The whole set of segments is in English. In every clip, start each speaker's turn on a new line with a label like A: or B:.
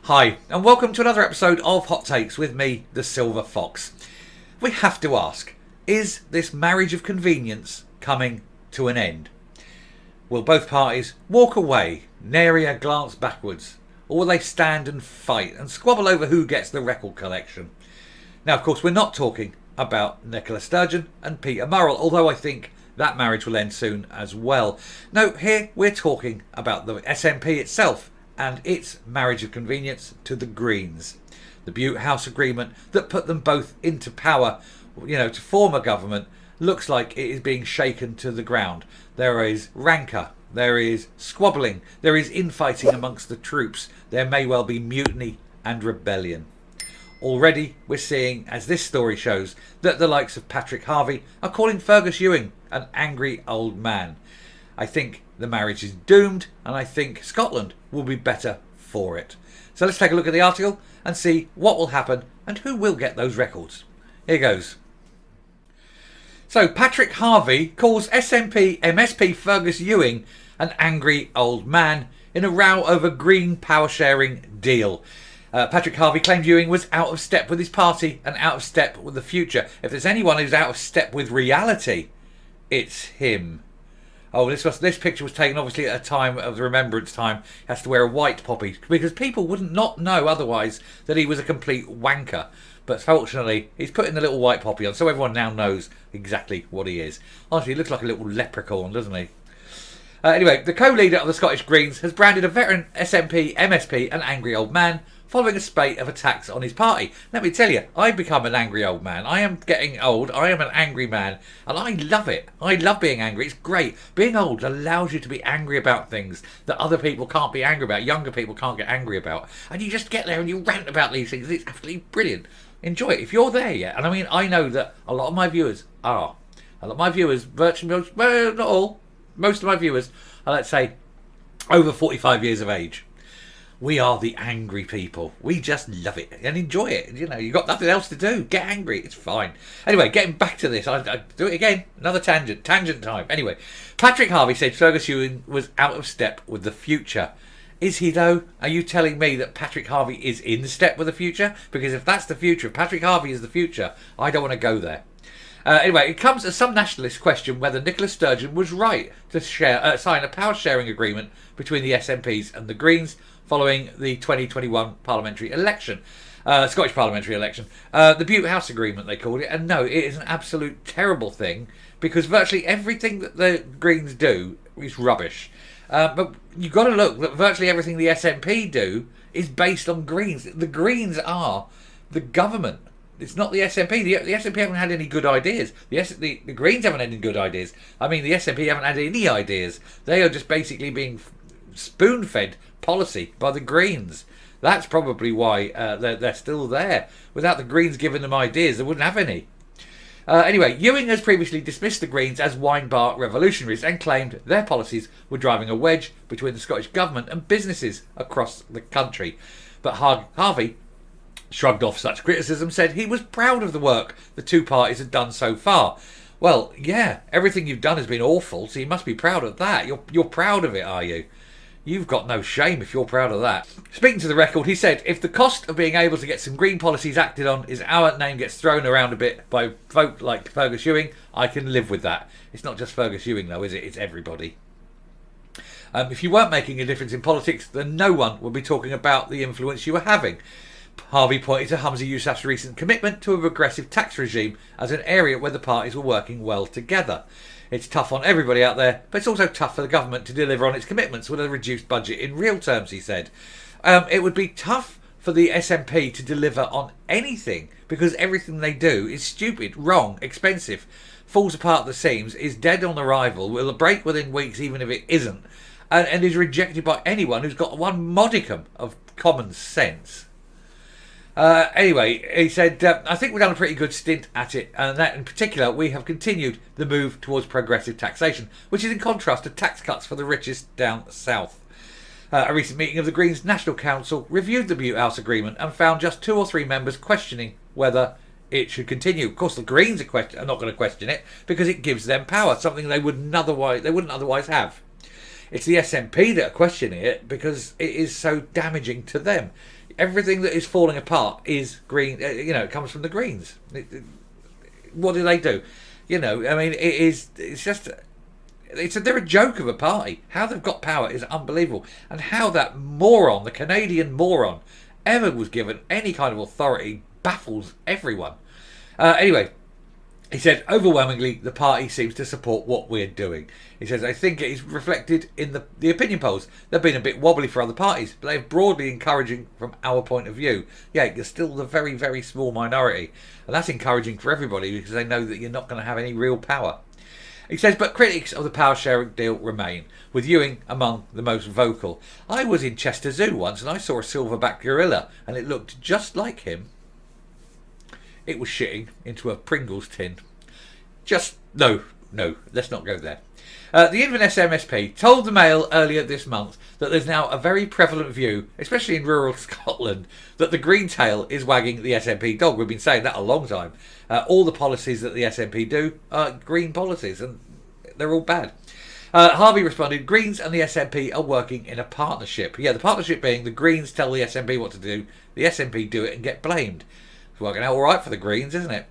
A: Hi, and welcome to another episode of Hot Takes with me, the Silver Fox. We have to ask, is this marriage of convenience coming to an end? Will both parties walk away, nary a glance backwards, or will they stand and fight and squabble over who gets the record collection? Now, of course, we're not talking about Nicola Sturgeon and Peter Murrell, although I think that marriage will end soon as well. No, here we're talking about the SNP itself and its marriage of convenience to the Greens. The Butte House agreement that put them both into power, to form a government, looks like it is being shaken to the ground. There is rancour, there is squabbling, there is infighting amongst the troops, there may well be mutiny and rebellion. Already we're seeing, as this story shows, that the likes of Patrick Harvey are calling Fergus Ewing an angry old man. I think the marriage is doomed, and I think Scotland will be better for it. So let's take a look at the article and see what will happen and who will get those records. Here goes. So Patrick Harvey calls SNP MSP Fergus Ewing an angry old man in a row over Green power sharing deal. Patrick Harvey claimed Ewing was out of step with his party and out of step with the future. If there's anyone who's out of step with reality, it's him. Oh, this picture was taken obviously at a time of the Remembrance time. He has to wear a white poppy because people wouldn't not know otherwise that he was a complete wanker. But fortunately, he's putting the little white poppy on, so everyone now knows exactly what he is. Honestly, he looks like a little leprechaun, doesn't he? Anyway, the co-leader of the Scottish Greens has branded a veteran SNP MSP an angry old man, following a spate of attacks on his party. Let me tell you, I've become an angry old man. I am getting old. I am an angry man. And I love it. I love being angry. It's great. Being old allows you to be angry about things that other people can't be angry about. Younger people can't get angry about. And you just get there and you rant about these things. It's absolutely brilliant. Enjoy it. If you're there yet, and I mean, I know that a lot of my viewers are. A lot of my viewers, virtually, well, not all, most of my viewers are, let's say, over 45 years of age. We are the angry people. We just love it and enjoy it. You've got nothing else to do. Get angry. It's fine. Anyway, getting back to this. I do it again. Another tangent. Tangent time. Anyway, Patrick Harvey said Fergus Ewing was out of step with the future. Is he, though? Are you telling me that Patrick Harvey is in step with the future? Because if that's the future, if Patrick Harvey is the future, I don't want to go there. Anyway, it comes as some nationalists question whether Nicola Sturgeon was right to sign a power-sharing agreement between the SNPs and the Greens following the 2021 parliamentary election, Scottish parliamentary election. The Butte House agreement, they called it. And no, it is an absolute terrible thing because virtually everything that the Greens do is rubbish. But you've got to look that virtually everything the SNP do is based on Greens. The Greens are the government. It's not the SNP. The SNP haven't had any good ideas. The Greens haven't had any good ideas. I mean, the SNP haven't had any ideas. They are just basically being spoon-fed policy by the Greens. That's probably why they're still there. Without the Greens giving them ideas, they wouldn't have any. Anyway, Ewing has previously dismissed the Greens as wine bar revolutionaries and claimed their policies were driving a wedge between the Scottish Government and businesses across the country. But Harvey shrugged off such criticism, said he was proud of the work the two parties had done so far. Well, yeah, everything you've done has been awful, so you must be proud of that. You're proud of it, are you? You've got no shame if you're proud of that. Speaking to the record, he said, if the cost of being able to get some green policies acted on is our name gets thrown around a bit by folk like Fergus Ewing, I can live with that. It's not just Fergus Ewing, though, is it? It's everybody. If you weren't making a difference in politics, then no one would be talking about the influence you were having. Harvey pointed to Humza Yousaf's recent commitment to a regressive tax regime as an area where the parties were working well together. It's tough on everybody out there, but it's also tough for the government to deliver on its commitments with a reduced budget in real terms, he said. It would be tough for the SNP to deliver on anything because everything they do is stupid, wrong, expensive, falls apart at the seams, is dead on arrival, will break within weeks even if it isn't, and is rejected by anyone who's got one modicum of common sense. Anyway, he said, I think we've done a pretty good stint at it, and that in particular we have continued the move towards progressive taxation, which is in contrast to tax cuts for the richest down south. A recent meeting of the Greens National Council reviewed the Butte House agreement and found just 2 or 3 members questioning whether it should continue. Of course, the Greens are not going to question it because it gives them power, something they wouldn't otherwise have. It's the SNP that are questioning it because it is so damaging to them. everything that is falling apart is Green. It comes from the Greens. What do they do? I mean, it's just. They're a joke of a party. How they've got power is unbelievable. And how that moron, the Canadian moron, ever was given any kind of authority baffles everyone. Anyway, he said, overwhelmingly, the party seems to support what we're doing. He says, I think it is reflected in the opinion polls. They've been a bit wobbly for other parties, but they're broadly encouraging from our point of view. Yeah, you're still the very, very small minority. And that's encouraging for everybody because they know that you're not going to have any real power. He says, but critics of the power sharing deal remain, with Ewing among the most vocal. I was in Chester Zoo once and I saw a silverback gorilla and it looked just like him. It was shitting into a Pringles tin. No, let's not go there. The Inverness MSP told the Mail earlier this month that there's now a very prevalent view, especially in rural Scotland, that the green tail is wagging the SNP dog. We've been saying that a long time. All the policies that the SNP do are green policies, and they're all bad. Harvey responded, Greens and the SNP are working in a partnership. Yeah, the partnership being the Greens tell the SNP what to do, the SNP do it and get blamed. It's working out all right for the Greens, isn't it?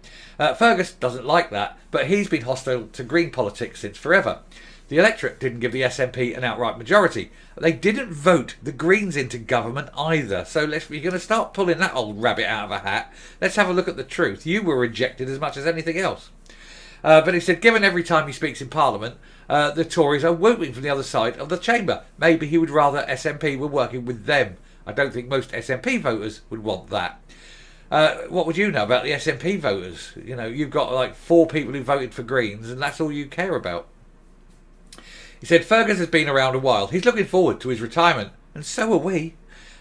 A: Fergus doesn't like that, but he's been hostile to Green politics since forever. The electorate didn't give the SNP an outright majority. They didn't vote the Greens into government either. So if you're going to start pulling that old rabbit out of a hat, let's have a look at the truth. You were rejected as much as anything else. But he said, given every time he speaks in Parliament, the Tories are whooping from the other side of the chamber. Maybe he would rather SNP were working with them. I don't think most SNP voters would want that. What would you know about the SNP voters? You've got like 4 people who voted for Greens and that's all you care about. He said, Fergus has been around a while. He's looking forward to his retirement, and so are we.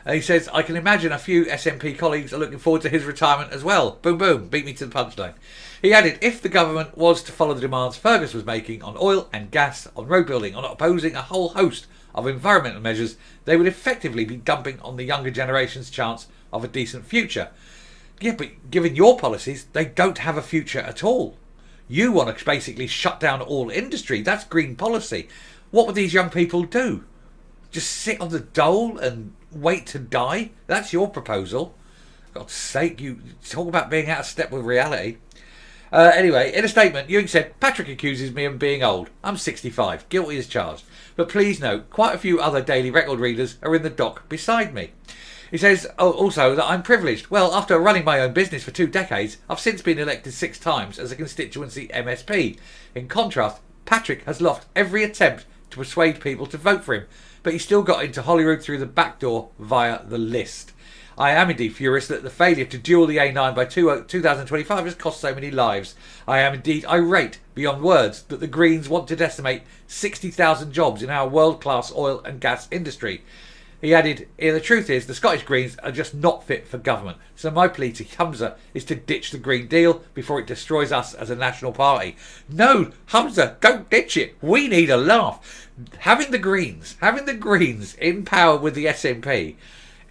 A: He says, I can imagine a few SNP colleagues are looking forward to his retirement as well. Boom, boom, beat me to the punchline. He added, if the government was to follow the demands Fergus was making on oil and gas, on road building, on opposing a whole host of environmental measures, they would effectively be dumping on the younger generation's chance of a decent future. Yeah, but given your policies, they don't have a future at all. You want to basically shut down all industry. That's green policy. What would these young people do? Just sit on the dole and wait to die? That's your proposal. God's sake, you talk about being out of step with reality. Anyway, in a statement, Ewing said, Patrick accuses me of being old. I'm 65, guilty as charged. But please note, quite a few other Daily Record readers are in the dock beside me. He says also that I'm privileged. Well, after running my own business for 2 decades, I've since been elected 6 times as a constituency MSP. In contrast, Patrick has lost every attempt to persuade people to vote for him, but he still got into Holyrood through the back door via the list. I am indeed furious that the failure to duel the A9 by 2025 has cost so many lives. I am indeed irate beyond words that the Greens want to decimate 60,000 jobs in our world-class oil and gas industry. He added, the truth is the Scottish Greens are just not fit for government. So my plea to Humza is to ditch the Green Deal before it destroys us as a national party. No, Humza, don't ditch it. We need a laugh. Having the Greens in power with the SNP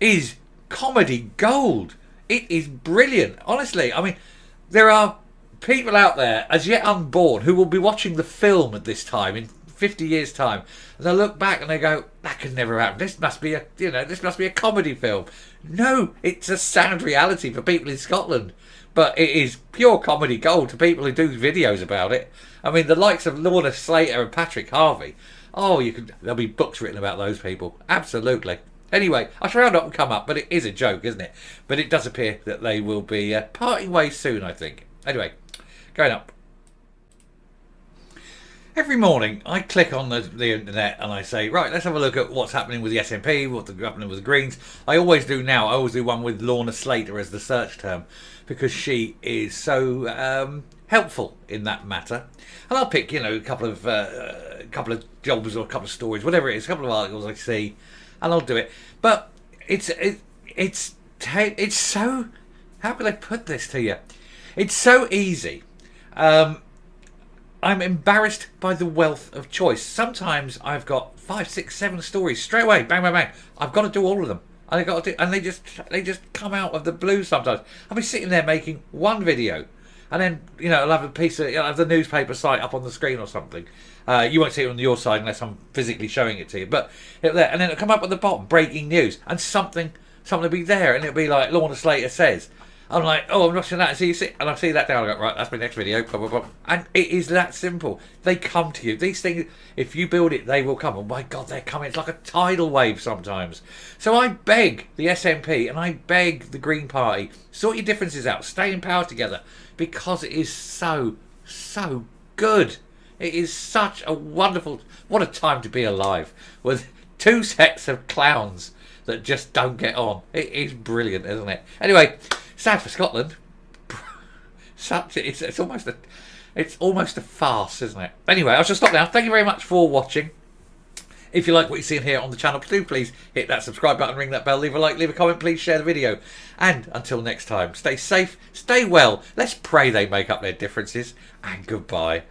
A: is comedy gold. It is brilliant. Honestly, I mean, there are people out there as yet unborn who will be watching the film at this time in 50 years time, and they'll look back and they go, that could never happen. This must be a comedy film. No, it's a sad reality for people in Scotland, but it is pure comedy gold to people who do videos about it. I mean, the likes of Lorna Slater and Patrick Harvey. There'll be books written about those people. Absolutely. Anyway, I shall round up and come up, but it is a joke, isn't it? But it does appear that they will be parting ways soon, I think. Anyway, going up. Every morning I click on the internet and I say, right, let's have a look at what's happening with the SNP, what's happening with the Greens. I always do now. I always do one with Lorna Slater as the search term because she is so helpful in that matter. And I'll pick, a couple of jobs or a couple of stories, whatever it is, a couple of articles I see, and I'll do it. But it's so, how can I put this to you? It's so easy. I'm embarrassed by the wealth of choice. Sometimes I've got 5, 6, 7 stories straight away, bang, bang, bang. I've got to do all of them. And they just come out of the blue sometimes. I'll be sitting there making one video, and then I'll have a piece of I'll have the newspaper site up on the screen or something. You won't see it on your side unless I'm physically showing it to you. But and then it'll come up at the bottom, breaking news, and something Something will be there, and it'll be like Lorna Slater says. I'm like, oh, I'm watching that, and I see that down. I go, right, that's my next video. Blah, blah, blah. And it is that simple. They come to you. These things, if you build it, they will come. Oh my God, they're coming. It's like a tidal wave sometimes. So I beg the SNP and I beg the Green Party, sort your differences out, stay in power together, because it is so good. It is such a wonderful, what a time to be alive with two sets of clowns that just don't get on. It is brilliant, isn't it? Anyway, sad for Scotland. It's almost a farce, isn't it? Anyway, I shall stop now. Thank you very much for watching. If you like what you're seeing here on the channel, do please hit that subscribe button, ring that bell, leave a like, leave a comment, please share the video. And until next time, stay safe, stay well. Let's pray they make up their differences, and goodbye.